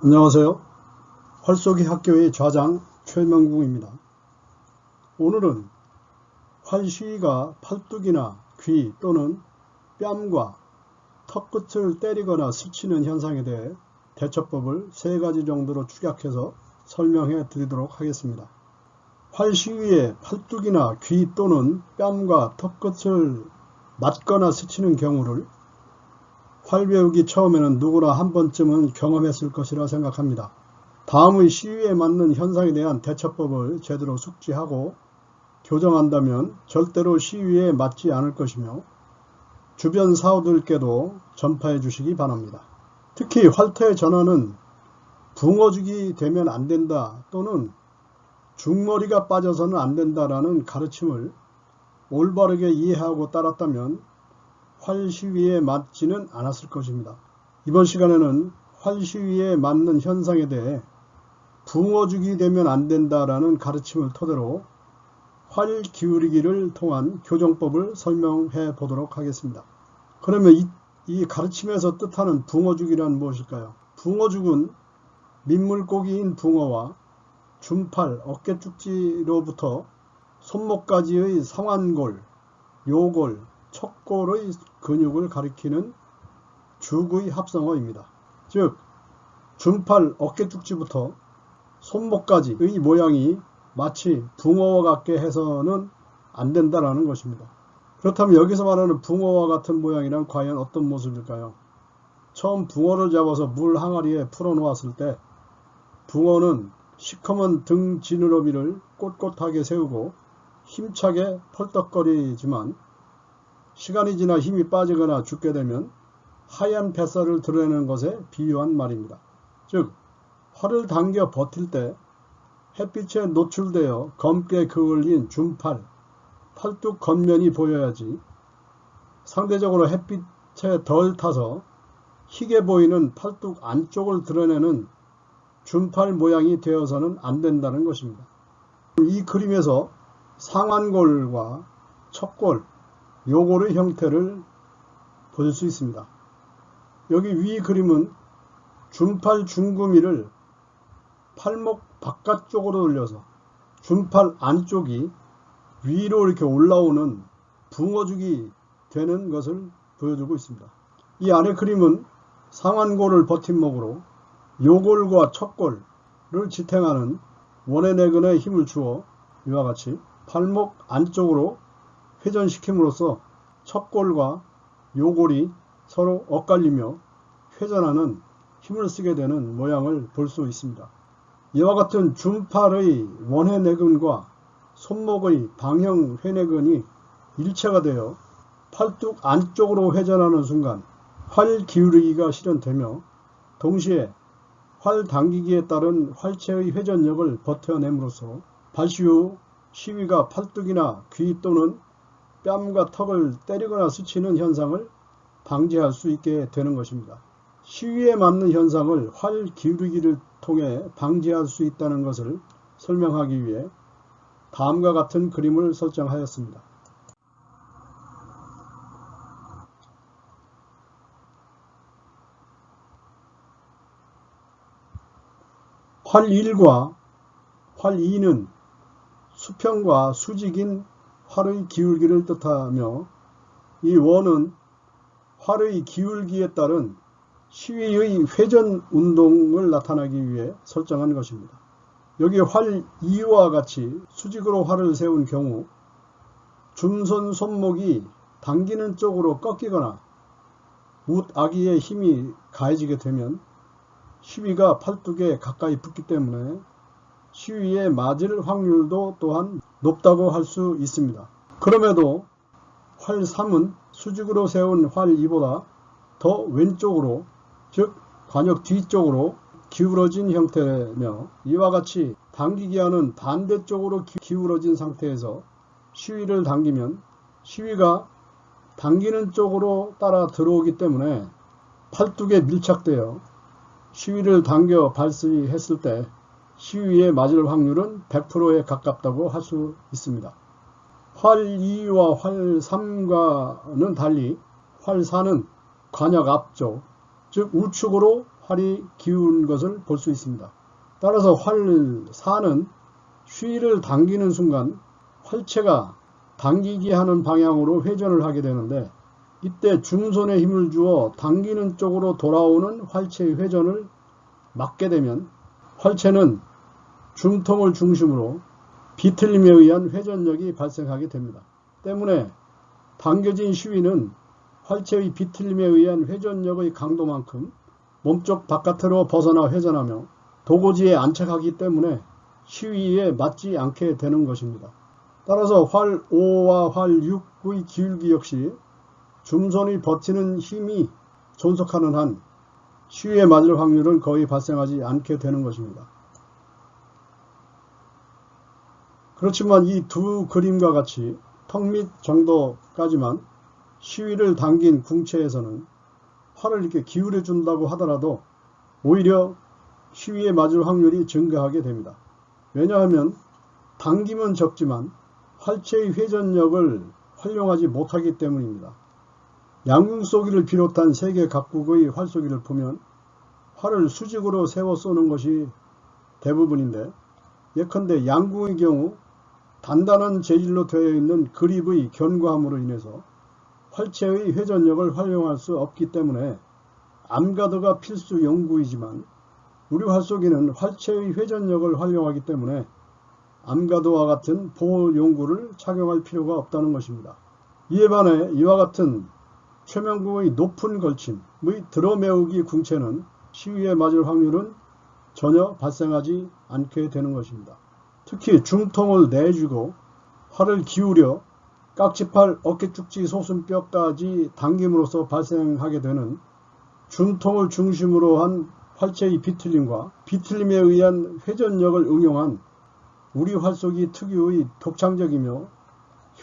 안녕하세요. 활쏘기 학교의 좌장 최명국입니다. 오늘은 활 시위가 팔뚝이나 귀 또는 뺨과 턱끝을 때리거나 스치는 현상에 대해 대처법을 3가지 정도로 축약해서 설명해 드리도록 하겠습니다. 활 시위에 팔뚝이나 귀 또는 뺨과 턱끝을 맞거나 스치는 경우를 활 배우기 처음에는 누구나 한 번쯤은 경험했을 것이라 생각합니다. 다음의 시위에 맞는 현상에 대한 대처법을 제대로 숙지하고 교정한다면 절대로 시위에 맞지 않을 것이며 주변 사우들께도 전파해 주시기 바랍니다. 특히 활터의 전환은 붕어죽이 되면 안 된다 또는 중머리가 빠져서는 안 된다라는 가르침을 올바르게 이해하고 따랐다면 활 시위에 맞지는 않았을 것입니다. 이번 시간에는 활 시위에 맞는 현상에 대해 붕어죽이 되면 안 된다라는 가르침을 토대로 활 기울이기를 통한 교정법을 설명해 보도록 하겠습니다. 그러면 이 가르침에서 뜻하는 붕어죽이란 무엇일까요? 붕어죽은 민물고기인 붕어와 준팔, 어깨축지로부터 손목까지의 상완골, 요골, 척골의 근육을 가리키는 죽의 합성어입니다. 즉, 준팔, 어깨축지부터 손목까지의 모양이 마치 붕어와 같게 해서는 안 된다라는 것입니다. 그렇다면 여기서 말하는 붕어와 같은 모양이란 과연 어떤 모습일까요? 처음 붕어를 잡아서 물 항아리에 풀어놓았을 때 붕어는 시커먼 등 지느러미를 꼿꼿하게 세우고 힘차게 펄떡거리지만 시간이 지나 힘이 빠지거나 죽게 되면 하얀 뱃살을 드러내는 것에 비유한 말입니다. 즉, 활을 당겨 버틸 때 햇빛에 노출되어 검게 그을린 준팔, 팔뚝 겉면이 보여야지 상대적으로 햇빛에 덜 타서 희게 보이는 팔뚝 안쪽을 드러내는 준팔 모양이 되어서는 안 된다는 것입니다. 이 그림에서 상완골과 척골, 요골의 형태를 볼 수 있습니다. 여기 위 그림은 준팔 중구미를 팔목 바깥쪽으로 올려서 준팔 안쪽이 위로 이렇게 올라오는 붕어죽이 되는 것을 보여주고 있습니다. 이 안의 그림은 상완골을 버팀목으로 요골과 척골을 지탱하는 원해내근에 힘을 주어 이와 같이 팔목 안쪽으로 회전시킴으로써 척골과 요골이 서로 엇갈리며 회전하는 힘을 쓰게 되는 모양을 볼 수 있습니다. 이와 같은 준팔의 원해내근과 손목의 방형 회내근이 일체가 되어 팔뚝 안쪽으로 회전하는 순간 활 기울이기가 실현되며 동시에 활 당기기에 따른 활체의 회전력을 버텨냄으로써 발시 후 시위가 팔뚝이나 귀 또는 뺨과 턱을 때리거나 스치는 현상을 방지할 수 있게 되는 것입니다. 시위에 맞는 현상을 활 기울이기를 통해 방지할 수 있다는 것을 설명하기 위해 다음과 같은 그림을 설정하였습니다. 활 1과 활 2는 수평과 수직인 활의 기울기를 뜻하며 이 원은 활의 기울기에 따른 시위의 회전 운동을 나타내기 위해 설정한 것입니다. 여기 활 2와 같이 수직으로 활을 세운 경우 줌손 손목이 당기는 쪽으로 꺾이거나 웃아기에 힘이 가해지게 되면 시위가 팔뚝에 가까이 붙기 때문에 시위에 맞을 확률도 또한 높다고 할 수 있습니다. 그럼에도 활 3은 수직으로 세운 활 2보다 더 왼쪽으로, 즉 관역 뒤쪽으로 기울어진 형태며 이와 같이 당기기와는 반대쪽으로 기울어진 상태에서 시위를 당기면 시위가 당기는 쪽으로 따라 들어오기 때문에 팔뚝에 밀착되어 시위를 당겨 발시했을 때 시위에 맞을 확률은 100%에 가깝다고 할 수 있습니다. 활 2와 활 3과는 달리 활 4는 관역 앞쪽, 즉 우측으로 활이 기운 것을 볼 수 있습니다. 따라서 활 4는 쉬위를 당기는 순간 활체가 당기기 하는 방향으로 회전을 하게 되는데, 이때 중손에 힘을 주어 당기는 쪽으로 돌아오는 활체의 회전을 막게 되면 활체는 중통을 중심으로 비틀림에 의한 회전력이 발생하게 됩니다. 때문에 당겨진 쉬위는 활체의 비틀림에 의한 회전력의 강도만큼 몸쪽 바깥으로 벗어나 회전하며 도고지에 안착하기 때문에 쉬위에 맞지 않게 되는 것입니다. 따라서 활 5와 활 6의 기울기 역시 중손이 버티는 힘이 존속하는 한 쉬위에 맞을 확률은 거의 발생하지 않게 되는 것입니다. 그렇지만 이 두 그림과 같이 턱 밑 정도까지만 쉬위를 당긴 궁체에서는 활을 이렇게 기울여 준다고 하더라도 오히려 쉬위에 맞을 확률이 증가하게 됩니다. 왜냐하면 당김은 적지만 활체의 회전력을 활용하지 못하기 때문입니다. 양궁쏘기를 비롯한 세계 각국의 활쏘기를 보면 활을 수직으로 세워 쏘는 것이 대부분인데, 예컨대 양궁의 경우 단단한 재질로 되어 있는 그립의 견고함으로 인해서 활체의 회전력을 활용할 수 없기 때문에 암가드가 필수 용구이지만 우리 활쏘기는 활체의 회전력을 활용하기 때문에 암가드와 같은 보호 용구를 착용할 필요가 없다는 것입니다. 이에 반해 이와 같은 최면궁의 높은 걸침의 들어매우기 궁체는 쉬위에 맞을 확률은 전혀 발생하지 않게 되는 것입니다. 특히 중통을 내주고 활을 기울여 깍지팔, 어깨축지, 소순뼈까지 당김으로써 발생하게 되는 중통을 중심으로 한 활체의 비틀림과 비틀림에 의한 회전력을 응용한 우리 활쏘기 특유의 독창적이며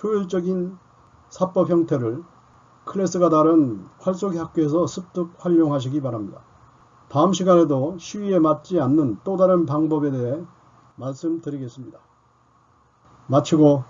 효율적인 사법 형태를 클래스가 다른 활쏘기 학교에서 습득 활용하시기 바랍니다. 다음 시간에도 쉬위에 맞지 않는 또 다른 방법에 대해 말씀드리겠습니다. 마치고